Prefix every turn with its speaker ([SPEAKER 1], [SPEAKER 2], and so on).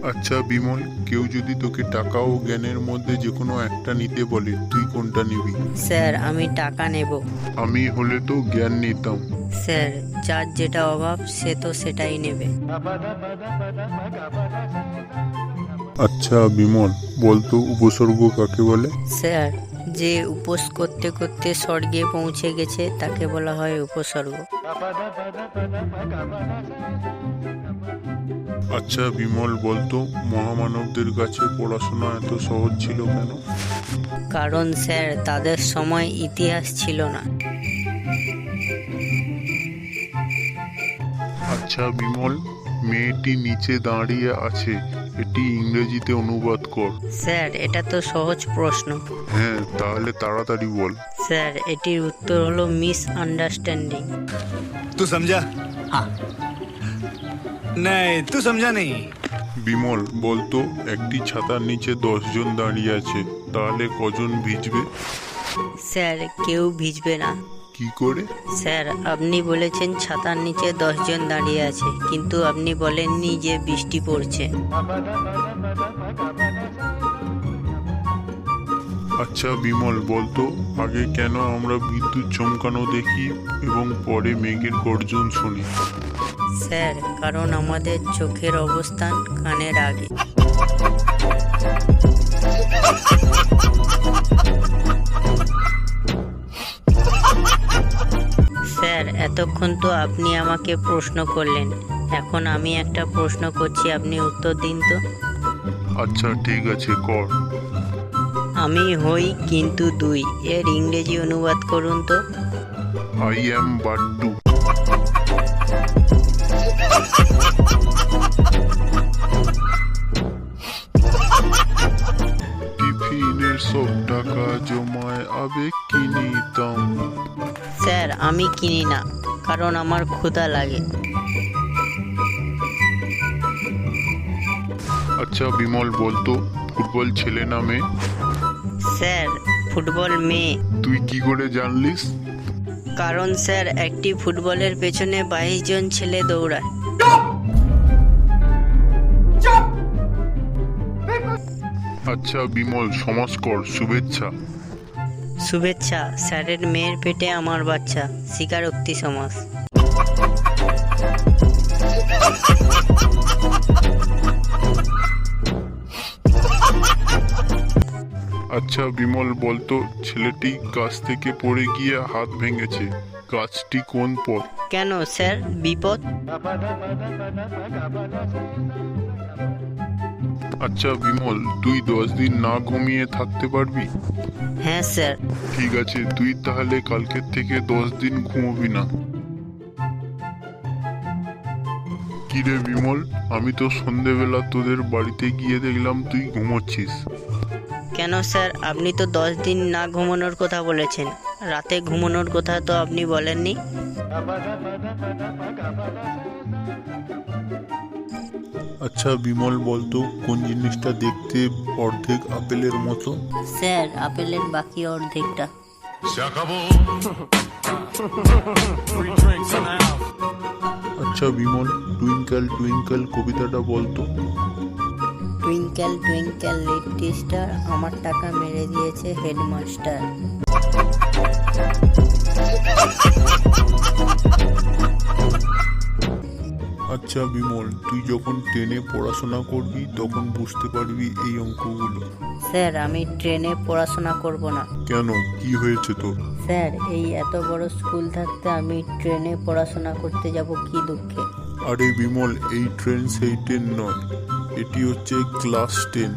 [SPEAKER 1] আচ্ছা বিমল, কেউ যদি তোকে টাকা ও জ্ঞানের মধ্যে যে কোনো একটা নিতে বলে, তুই কোনটা নিবি?
[SPEAKER 2] স্যার আমি টাকা নেব।
[SPEAKER 1] আমি হলে তো জ্ঞান নিতাম।
[SPEAKER 2] স্যার যার যেটা অভাব সে তো সেটাই নেবে।
[SPEAKER 1] আচ্ছা বিমল, বলতো উপসর্গ কাকে বলে?
[SPEAKER 2] স্যার যে উপোস করতে করতে স্বর্গে পৌঁছে গেছে তাকে বলা হয় উপসর্গ।
[SPEAKER 1] আচ্ছা বিমল, বলতো মহামানবদের কাছে পড়াশোনা এত সহজ ছিল কেন?
[SPEAKER 2] কারণ স্যার তাদের সময় ইতিহাস ছিল না।
[SPEAKER 1] আচ্ছা বিমল, মেয়েটি নিচে দাঁড়িয়ে আছে, এটি ইংরেজিতে অনুবাদ কর।
[SPEAKER 2] স্যার এটা তো সহজ প্রশ্ন।
[SPEAKER 1] হ্যাঁ, তাহলে তাড়াতাড়ি বল।
[SPEAKER 2] স্যার এটির উত্তর হলো মিস আন্ডারস্ট্যান্ডিং।
[SPEAKER 3] तू समझा? हाँ। नहीं तू समझा नहीं।
[SPEAKER 1] বিমল, বলতো একটি ছাতার নিচে 10 জন দাঁড়িয়ে আছে, তাহলে কজন ভিজবে?
[SPEAKER 2] স্যার কেউ ভিজবে না।
[SPEAKER 1] কি করে?
[SPEAKER 2] স্যার আপনি বলেছেন ছাতার নিচে 10 জন দাঁড়িয়ে আছে, কিন্তু আপনি বলেননি যে বৃষ্টি পড়ছে।
[SPEAKER 1] আচ্ছা বিমল, বলতো আগে কেন আমরা বিদ্যুৎ চমকানো দেখি এবং পরে মেঘের গর্জন শুনি?
[SPEAKER 2] স্যার কারণ আমাদের চোখের অবস্থান কানের আগে। স্যার এতক্ষণ তো আপনি আমাকে প্রশ্ন করলেন, এখন আমি একটা প্রশ্ন করছি, আপনি উত্তর দিন তো।
[SPEAKER 1] আচ্ছা ঠিক আছে, কর।
[SPEAKER 2] আমি হই কিন্তু দুই, এর ইংরেজি অনুবাদ করুন তো।
[SPEAKER 1] I am বাট্টু। টিফিনের সব টাকা জমায় আবেগ কিনিতাম।
[SPEAKER 2] স্যার আমি কিনি না, কারণ আমার ক্ষুধা লাগে।
[SPEAKER 1] আচ্ছা বিমল, বলতো ফুটবল ছেলে না মেয়ে?
[SPEAKER 2] স্যার ফুটবল মেয়ে।
[SPEAKER 1] তুই কি করে জানলিস?
[SPEAKER 2] কারণ স্যার একটি ফুটবলের পেছনে 22 জন ছেলে দৌড়ায়।
[SPEAKER 1] আচ্ছা বিমল, সমাস কর। শুভেচ্ছা।
[SPEAKER 2] শুভেচ্ছা স্যারের মেয়ের পেটে আমার বাচ্চা, স্বীকারোক্তি সমাস।
[SPEAKER 1] আচ্ছা বিমল, বলতো ছেলেটি গাছ থেকে পড়ে গিয়ে হাত ভেঙেছে, গাছটি কোন পথ?
[SPEAKER 2] কেন স্যার বিপদ?
[SPEAKER 1] আচ্ছা বিমল, তুই 10 দিন না ঘুমিয়ে থাকতে পারবি?
[SPEAKER 2] হ্যাঁ স্যার।
[SPEAKER 1] ঠিক আছে, তুই তাহলে কালকের থেকে 10 দিন ঘুমোবি না। কিরে বিমল, আমি তো সন্ধেবেলা তোদের বাড়িতে গিয়ে দেখলাম তুই ঘুমোচ্ছিস।
[SPEAKER 2] কেন স্যার, আপনি তো 10 দিন না ঘুমানোর কথা বলেছেন, রাতে ঘুমানোর কথা তো আপনি বলেননি।
[SPEAKER 1] আচ্ছা বিমল, বলতো কোন জিনিসটা দেখতে অর্ধেক আপেলের মতো?
[SPEAKER 2] স্যার আপেলের বাকি অর্ধেকটা।
[SPEAKER 1] আচ্ছা বিমল, টুইঙ্কেল টুইঙ্কেল কবিতাটা বলতো।
[SPEAKER 2] টুইঙ্কেল টুইঙ্কেল লিটল স্টার, আমার টাকা মেরে দিয়েছে হেডমাস্টার।
[SPEAKER 1] আচ্ছা বিমল, তুই যখন 10-এ পড়াশোনা করবি তখন বুঝতে পারবি এই অঙ্কগুলো।
[SPEAKER 2] স্যার আমি ট্রেনে পড়াশোনা করব না।
[SPEAKER 1] কেন, কি হয়েছে তোর?
[SPEAKER 2] স্যার এই এত বড় স্কুল থাকতে আমি ট্রেনে পড়াশোনা করতে যাব কি দুঃখে।
[SPEAKER 1] আরে বিমল, এই ট্রেন সেই ট্রেন নয়, এটি হচ্ছে ক্লাস 10।